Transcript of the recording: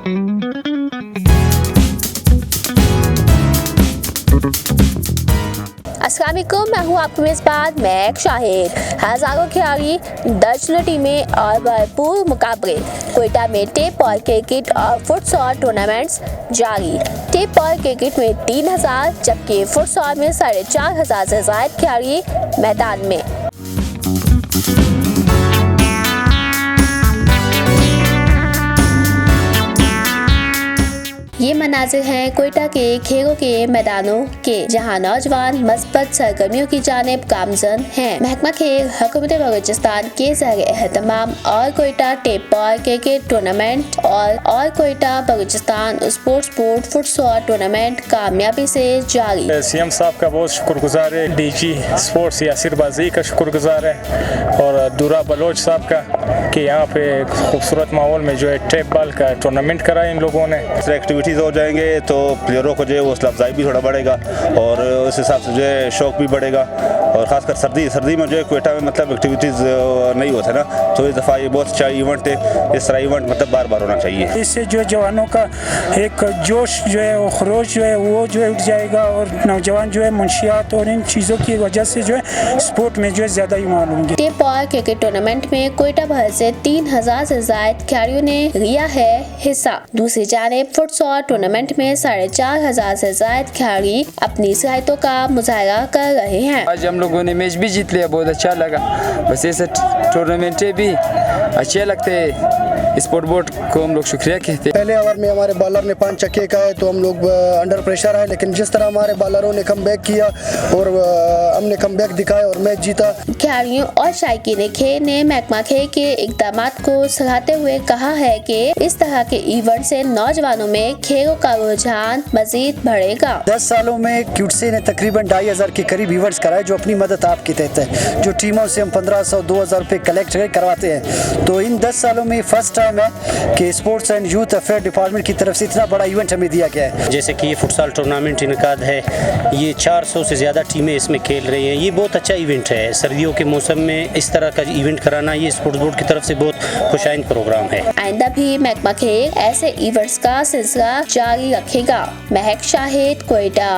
अस्सलाम वालेकुम, मैं हूँ आपकी मेज़बान महक शाहिद। हज़ारों खिलाड़ी, दर्जनों टीमें और भरपूर मुकाबले। कोयटा में टेप और क्रिकेट और फुटसॉल टूर्नामेंट्स जारी। टेप और क्रिकेट में 3000 जबकि फुटसॉल में 4500 से ज़ायद खिलाड़ी मैदान में। ये मनाजिर हैं कोयटा के खेलों के मैदानों के, जहां नौजवान मस्बत सरगर्मियों की जानिब गामजन हैं। महकमा खेल हुकूमत बलूचिस्तान के ज़रिए एहतमाम और कोयटा टेप और क्रिकेट टूर्नामेंट और Quetta Balochistan sports board futsal tournament कामयाबी से जारी। सीएम साहब का बहुत शुक्रगुजार है, डीजी स्पोर्ट्स यासिर बाजी का शुक्रगुजार है और दूरा बलोच साहब का कि यहाँ पे खूबसूरत माहौल में जो है टेप बॉल का टूर्नामेंट कराया इन लोगों ने। एक्टिविटीज़ हो जाएंगे तो प्लेयरों को जो है हौसला अफजाई भी थोड़ा बढ़ेगा और उस हिसाब से जो है शौक भी बढ़ेगा। और ख़ासकर सर्दी में जो है कोयटा में मतलब एक्टिविटीज़ नहीं होते ना, तो इस दफ़ा ये बहुत अच्छा इवेंट है। इस तरह इवेंट मतलब बार बार होना चाहिए। इससे जो जवानों का एक जोश जो है वो खरोश जो है वो जो है उठ जाएगा और नौजवान जो है मुंशियात और इन चीज़ों की वजह से जो है स्पोर्ट में जो है ज़्यादा ही मालूम होंगे। टेप और क्रिकेट टूर्नामेंट में कोयटा भर से 3000 से ज़ायद खिलाड़ियों ने लिया है हिस्सा। दूसरी जानिब फुटसॉल टूर्नामेंट में 4500 से ज़ायद खिलाड़ी अपनी सलाहियतों का मुजाहरा कर रहे हैं। आज हम लोगों ने मैच भी जीत लिया, बहुत अच्छा लगा। बस ऐसे टूर्नामेंटें भी अच्छे लगते हैं, स्पोर्ट बोर्ड को हम लोग शुक्रिया कहते हैं। पहले ओवर में हमारे बॉलर ने 5 छक्के का है तो हम लोग अंडर प्रेशर है, लेकिन जिस तरह हमारे बॉलरों ने कमबैक किया और हमने कमबैक दिखाया और मैच जीता। खिलाड़ियों और शायकीन खेल ने महकमा खेल के इक़दामात को सराहते हुए कहा है कि इस तरह के इवेंट से नौजवानों में खेलों का रुझान मजीद बढ़ेगा। 10 सालों में क्यूटसी ने तकरीबन 2500 के करीब इवेंट्स कराए जो अपनी मदद आपके तहत है, जो टीमों से हम 1500-2000 रुपए कलेक्ट करवाते हैं। तो इन 10 सालों में फर्स्ट टाइम है कि sports and youth affair department की तरफ से इतना बड़ा इवेंट हमें दिया गया है। जैसे कि ये फुटसॉल टूर्नामेंट इनकाद है, ये 400 से ज़्यादा टीमें इसमें खेल रही हैं। ये बहुत अच्छा इवेंट है। सर्दियों के मौसम में इस तरह का इवेंट कराना ये स्पोर्ट्स बोर्ड की तरफ से बहुत खुशाइंद प्रोग्राम है। आइंदा भी महकमा खेल ऐसे इवेंट्स का सिलसिला जारी रखेगा। महक शाहिद, कोयटा।